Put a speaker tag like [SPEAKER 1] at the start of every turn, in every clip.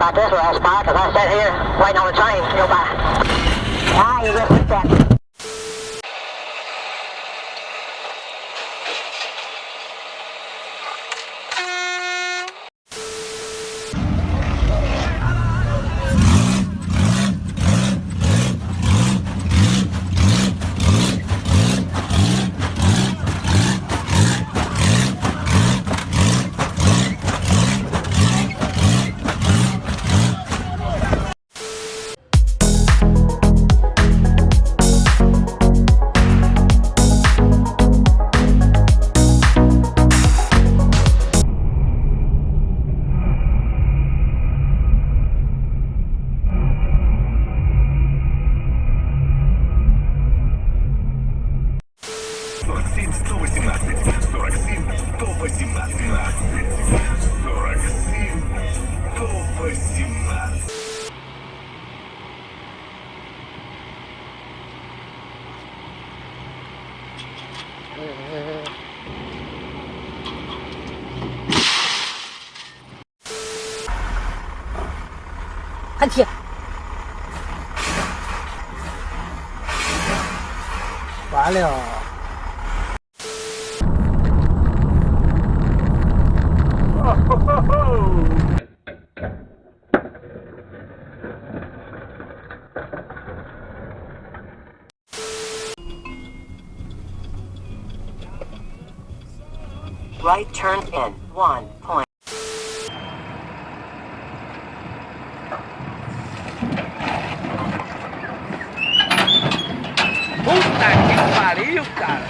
[SPEAKER 1] about this last night because I sat here waiting on the train to go by. Ah, you just looked at me.
[SPEAKER 2] THANKYOU. Quá liều.
[SPEAKER 1] Right turn in 1 point.
[SPEAKER 3] Puta que pariu, cara!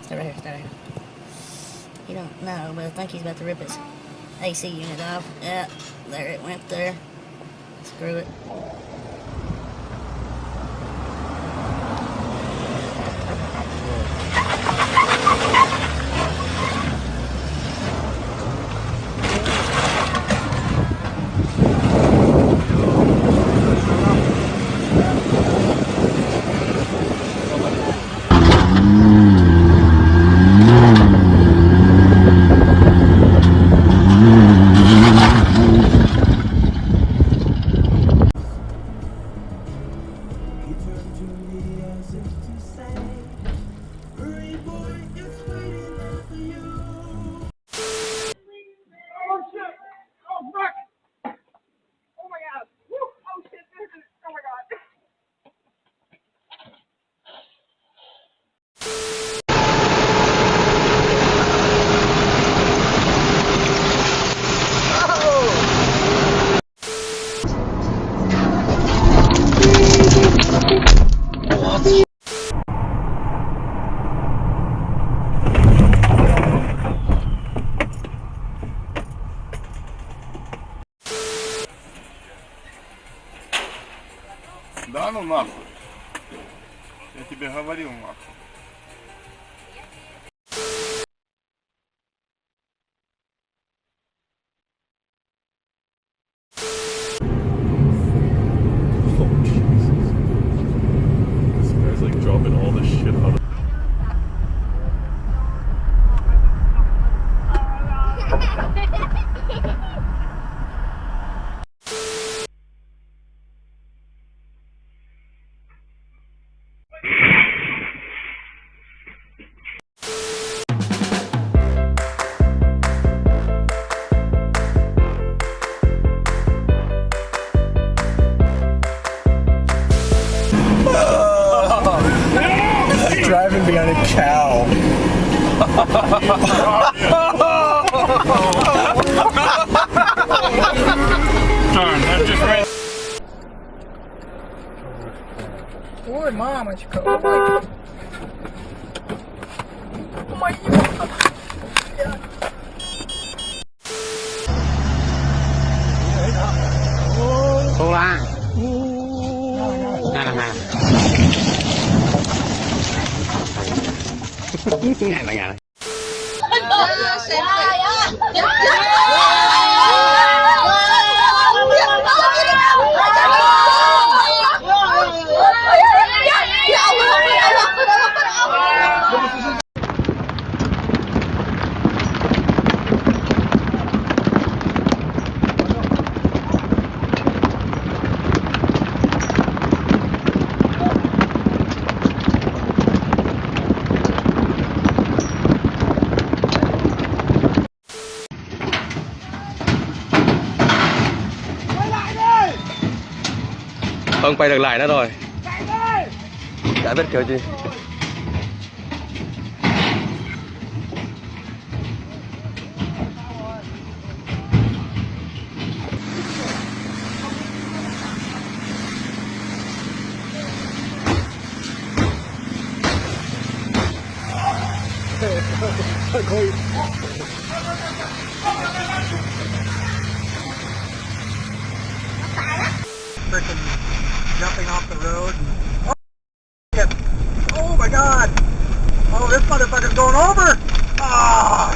[SPEAKER 2] Stay right here, stay right here. You don't know, but I think he's about to rip his AC unit off. Yeah, there it went there. Screw it.
[SPEAKER 4] нахуй. Я тебе говорил нахуй.
[SPEAKER 5] This guy's like dropping all this shit out of driving behind a cow.
[SPEAKER 4] Darn, that's just right.
[SPEAKER 6] Ой, мамочка, ой. Моя.
[SPEAKER 7] Không quay được lại nữa rồi. Chả biết kiểu gì.
[SPEAKER 6] Freaking jumping off the road. Oh, shit. Oh my god. Oh, this motherfucker's going over. Ah.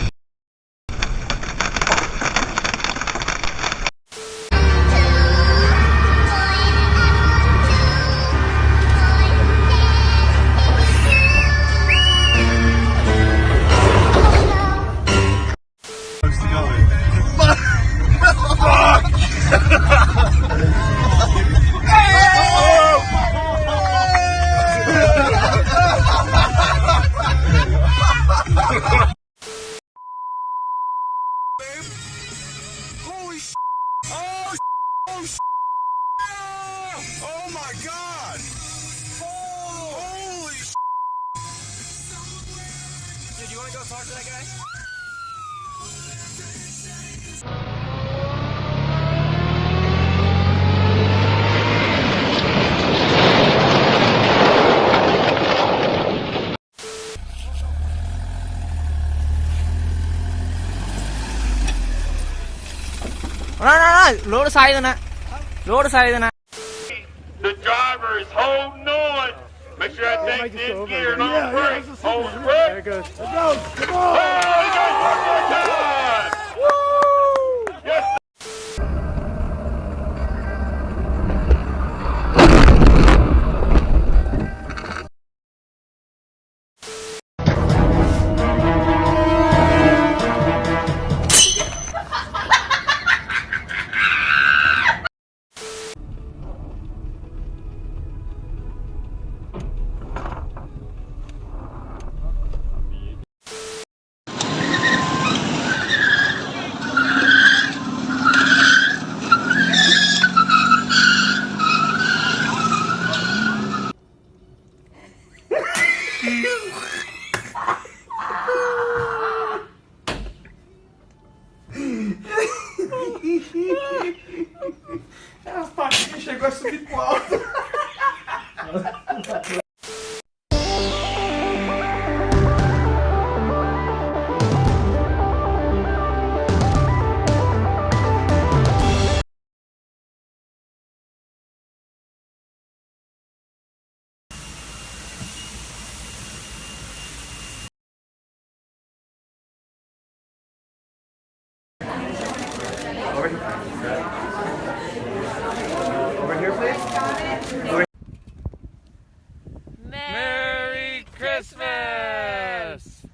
[SPEAKER 4] Oh my god! Holy sh**! Dude, you wanna go talk to that guy?
[SPEAKER 3] Lỗ nó say rồi nè. Lỗ nó say rồi nè.
[SPEAKER 4] The driver is holding on. Make sure I take this gear and on brake. Hold the brake.
[SPEAKER 5] There it goes. It goes. Come on.
[SPEAKER 4] Oh, he got one more time! Woo! Yes,
[SPEAKER 5] As patinhas chegou a subir pro alto. Over here, please.
[SPEAKER 3] Merry Christmas!